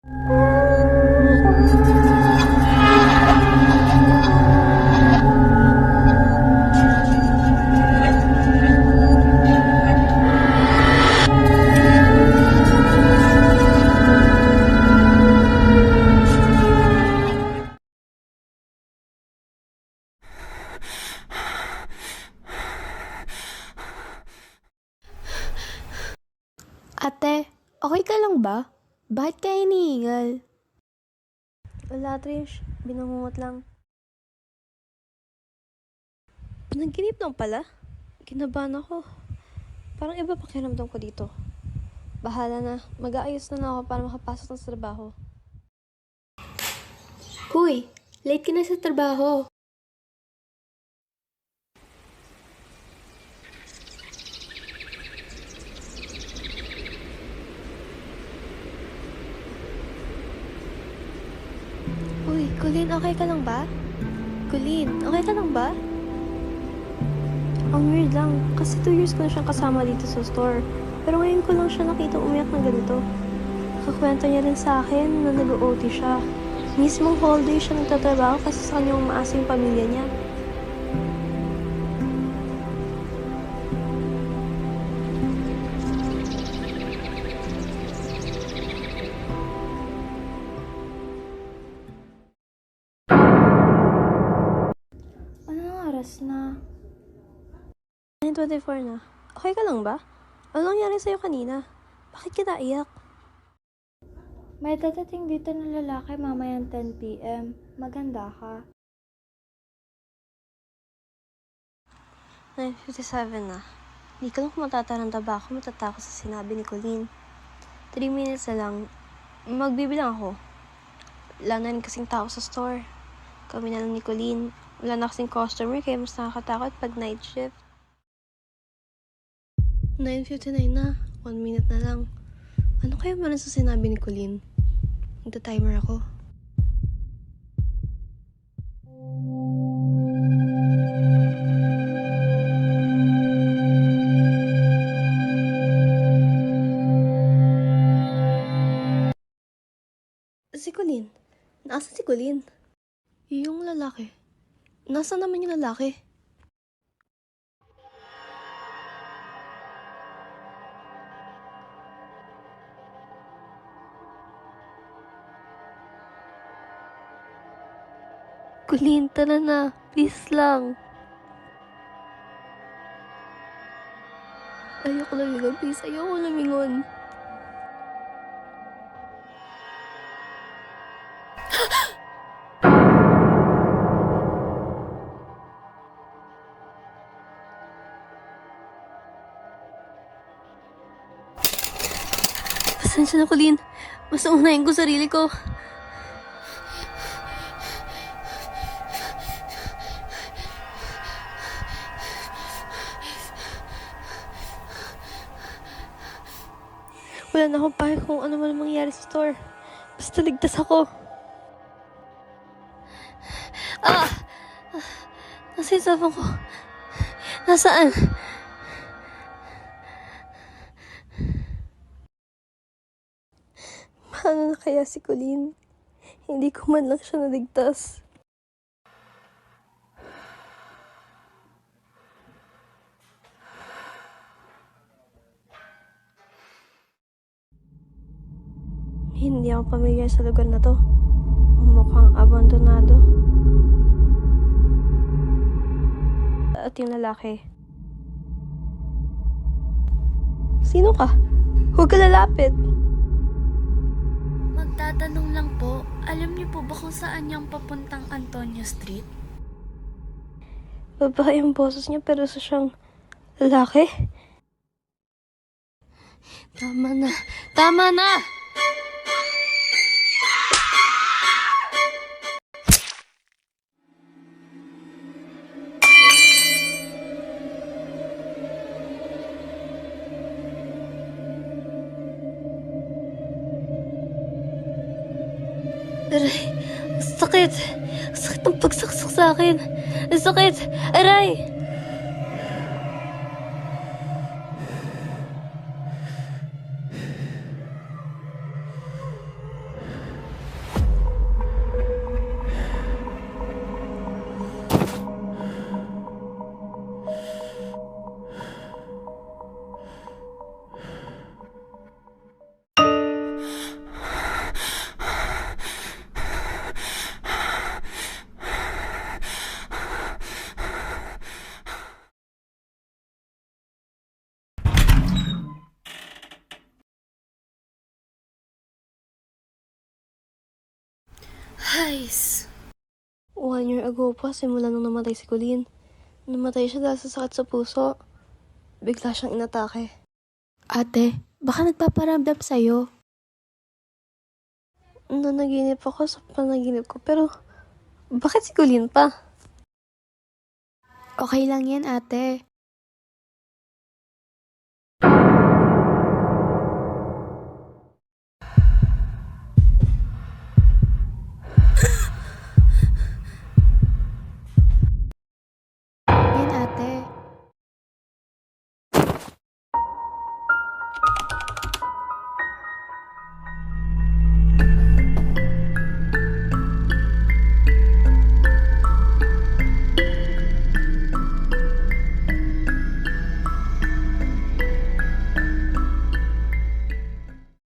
Ate, okay ka lang ba? Bakit ka hinihingal? Wala, Trish. Binangungot lang. Panaginip lang pala. Kinabahan ako. Parang iba pakiramdam ko dito. Bahala na. Mag-aayos na lang ako para makapasok ng trabaho. Hoy, late ka na sa trabaho. Uy, Colleen, okay ka lang ba? Colleen, okay ka lang ba? Ang weird lang. Kasi 2 years ko na siyang kasama dito sa store. Pero ngayon ko lang siya nakita umiyak ng ganito. Kakwento niya rin sa akin na nag-OT siya. Mismong whole day siya nagtatrabaho kasi sa kanyang umaasa yung pamilya niya. Anong oras na? 9:24 na. Okay ka lang ba? Ano nangyari sa'yo kanina? Bakit kita iyak? May dadating dito na lalaki mamayang 10 p.m. Maganda ka. 9:57 na. Hindi ko lang kung matataranta ba ako matatakot sa sinabi ni Colleen. 3 minutes na lang. Magbibilang ako. Wala na rin kasing tao sa store. Kami na lang ni Colleen. Wala na kasing customer kaya mas nakakatakot pag night shift. 9:59 na. 1 minute na lang. Ano kaya meron sa sinabi ni Colleen? Magta-timer ako. Si Colleen? Nasaan si Colleen? Yung lalaki. Nasaan naman yung lalaki? Colleen, tara na. Please lang. Ayoko lumingon, please. Ayoko lumingon. Pasensya na, Colleen. Mas unahin ko sarili ko. Wala na akong pake kung ano man mangyari sa store. Basta ligtas ako. Ah! Nasa yung cellphone ko. Nasaan? Paano na kaya si Colleen? Hindi ko man lang siya naligtas. Hindi ako pamilyar sa lugar na to. Mukhang abandonado. At yung lalaki. Sino ka? Huwag ka lalapit. Magtatanong lang po, alam niyo po ba kung saan yung papuntang Antonio Street? Babae yung boses niya pero sa siyang lalaki. Tama na. Tama na! Aray, ang sakit. Ang sakit ng pagsaksak sa akin. Ang sakit. Aray! Guys! 1 year ago pa, simula nung namatay si Colleen. Namatay siya dahil sa sakit sa puso. Bigla siyang inatake. Ate, baka nagpaparamdam sa'yo. Nanaginip ako sa panaginip ko, pero bakit si Colleen pa? Okay lang yan, ate.